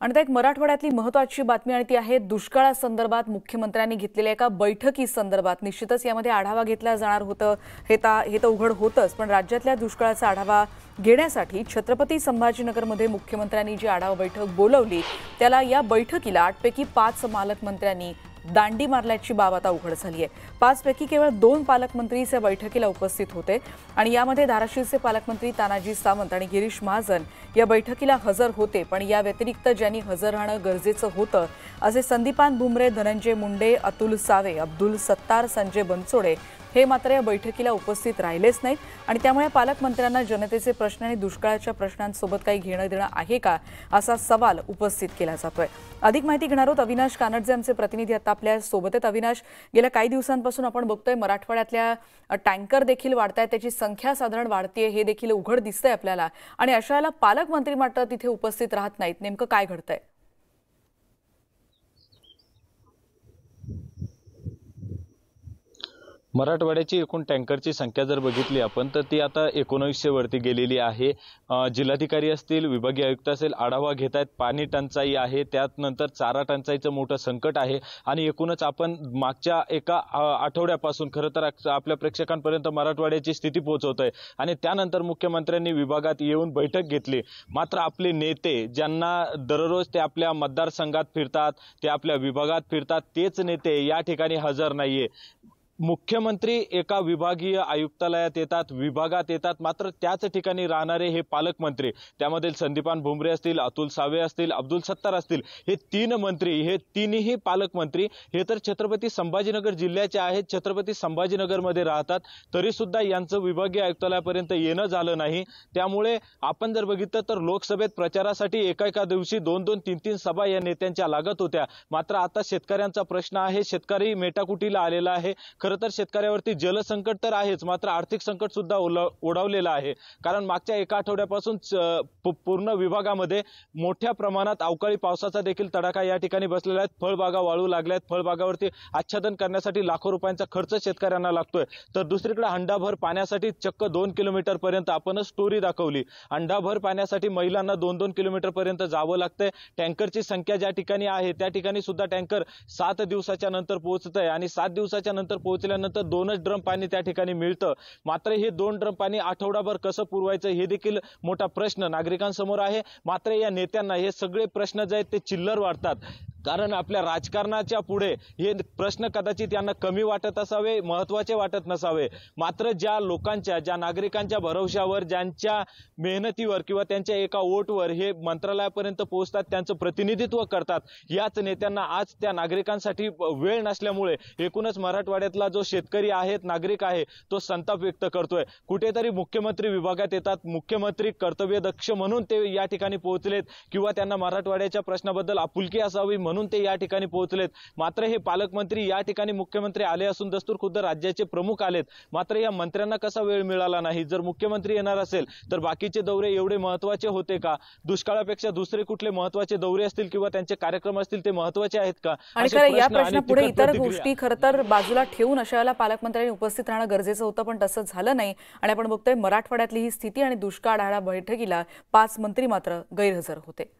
आणि एक मराठवाड्यातली महत्त्वाची बातमी आणि ती आहे दुष्काळासंदर्भात मुख्यमंत्र्यांनी घेतलेल्या एका बैठकीसंदर्भात। निश्चितच यामध्ये आढावा घेतला जाणार होतं, हे तर उघड होतंच, पण राज्यातल्या दुष्काळाचा आढावा घेण्यासाठी छत्रपती संभाजीनगरमध्ये मुख्यमंत्र्यांनी जी आढावा बैठक बोलावली त्याला या बैठकीला 8 पैकी 5 पालकमंत्र्यांनी दांडी मारल्याची बाब आता उघड झाली आहे। 5 पैकी केवळ 2 पालकमंत्री या बैठकीला उपस्थित होते आणि यामध्ये धाराशिवचे पालकमंत्री तानाजी सावंत आणि गिरीश महाजन या बैठकीला हजर होते, पण या व्यतिरिक्त ज्यांनी हजर राहणं गरजेचं होतं असे संदीपान भुमरे, धनंजय मुंडे, अतुल सावे, अब्दुल सत्तार, संजय बनसोडे हे मात्र या बैठकीला उपस्थित राहिलेच नाहीत आणि त्यामुळे पालकमंत्र्यांना जनतेचे प्रश्न आणि दुष्काळाच्या प्रश्नांसोबत काही घेणं देणं आहे का असा सवाल उपस्थित केला जातोय। अधिक माहिती घेणार आहोत अविनाश कानडजे आमचे प्रतिनिधी आता आपल्या सोबत आहेत। अविनाश, गेल्या काही दिवसांपासून आपण बघतोय मराठवाड्यातल्या टँकर देखील वाढतायत, त्याची संख्या साधारण वाढतेय हे देखील उघड दिसतंय आपल्याला आणि अशाला पालकमंत्री मात्र तिथे उपस्थित राहत नाहीत। नेमकं काय घडतंय? मराठवाड्याची एकूण टँकरची संख्या जर बघितली आपण तर ती आता 1900 वरती गेलेली आहे। जिल्हाधिकारी असतील, विभागीय आयुक्त असेल, आढावा घेत आहेत। पाणी टंचाई आहे, त्यानंतर चारा टंचाईचं मोठं संकट आहे आणि एकूणच आपण मागच्या एका आठवड्यापासून खरं तर आपल्या प्रेक्षकांपर्यंत मराठवाड्याची स्थिती पोहोचवतोय आणि त्यानंतर मुख्यमंत्र्यांनी विभागात येऊन बैठक घेतली। मात्र आपले नेते ज्यांना दररोज ते आपल्या मतदारसंघात फिरतात, ते आपल्या विभागात फिरतात, तेच नेते या ठिकाणी हजर नाहीये। मुख्यमंत्री एका विभागीय आयुक्तालयात येतात, विभागात येतात, मात्र त्याच ठिकाणी राहणारे हे पालकमंत्री, त्यामध्ये संदीपान भुमरे असतील, अतुल सावे असतील, अब्दुल सत्तार असतील, हे 3 मंत्री, हे तिन्ही पालकमंत्री हे तर छत्रपती संभाजीनगर जिल्ह्याचे आहेत, छत्रपती संभाजीनगरमध्ये राहतात, तरी सुद्धा यांचं विभागीय आयुक्तालयापर्यंत येणं झालं नाही। त्यामुळे आपण जर बघितलं तर लोकसभेत प्रचारासाठी एका दिवशी 2-2, 3-3 सभा या नेत्यांच्या लागत होत्या। मात्र आता शेतकऱ्यांचा प्रश्न आहे, शेतकरी मेटाकुटीला आलेला आहे। खरं तर शेतकऱ्यावरती जलसंकट तर आहेच, मात्र आर्थिक संकट सुद्धा ओढावलेलं आहे, कारण मागच्या एका आठवड्यापासून पूर्ण विभागामध्ये मोठ्या प्रमाणात अवकाळी पावसाचा देखील तडाखा या ठिकाणी बसलेला आहे। फळबागा वाळू लागल्यात, फळबागावरती आच्छादन करण्यासाठी लाखो रुपयांचा खर्च शेतकऱ्यांना लागतोय। तर दुसरीकडे हंडाभर पाण्यासाठी चक्क 2 किलोमीटर पर्यंत आपण स्टोरी दाखवली, हंडाभर पाण्यासाठी महिलांना 2-2 किलोमीटर पर्यंत जावं लागतंय। टँकरची संख्या ज्या ठिकाणी आहे त्या ठिकाणी सुद्धा टँकर 7 दिवसाच्या नंतर पोहोचतंय आणि 7 दिवसाच्या नंतर पोहोचल्यानंतर 2च ड्रम पाणी त्या ठिकाणी मिळतं। मात्र हे 2 ड्रम पाणी आठवडाभर कसं पुरवायचं हे देखील मोठा प्रश्न नागरिकांसमोर आहे। मात्र या नेत्यांना हे सगळे प्रश्न जे आहेत ते चिल्लर वाटतात, कारण आपल्या राजकारणाच्या पुढे हे प्रश्न कदाचित यांना कमी वाटत असावे, महत्त्वाचे वाटत नसावे। मात्र ज्या लोकांच्या, ज्या नागरिकांच्या भरवशावर, ज्यांच्या मेहनतीवर किंवा त्यांच्या एका वोटवर हे मंत्रालयापर्यंत पोहोचतात, त्यांचं प्रतिनिधित्व करतात, याच नेत्यांना आज त्या नागरिकांसाठी वेळ नसल्यामुळे एकूणच मराठवाड्यातला जो शेतकरी आहे, नागरिक आहे, तो संताप व्यक्त करतोय। कुठेतरी मुख्यमंत्री विभागात येतात, मुख्यमंत्री कर्तव्यदक्ष म्हणून ते या ठिकाणी पोहोचलेत किंवा त्यांना मराठवाड्याच्या प्रश्नाबद्दल आपुलकी असावी म्हणून ते या ठिकाणी पोहोचलेत। मात्र हे पालकमंत्री या ठिकाणी मुख्यमंत्री आले असून दस्तूर खुद्द राज्याचे प्रमुख आलेत, मात्र या मंत्र्यांना कसा वेळ मिळाला नाही? जर मुख्यमंत्री येणार असेल तर बाकीचे दौरे एवढे महत्त्वाचे होते का? दुष्काळापेक्षा दुसरे कुठले महत्त्वाचे दौरे असतील किंवा त्यांचे कार्यक्रम असतील ते महत्त्वाचे आहेत का? आणि खरं या प्रश्नापुढे इतर गोष्टी खरं तर बाजूला ठेवून अशाला पालकमंत्र्यांनी उपस्थित राहणं गरजेचं होतं, पण तसं झालं नाही आणि आपण बघतोय मराठवाड्यातली ही स्थिती आणि दुष्काळ आढावा बैठकीला 5 मंत्री मात्र गैरहजर होते।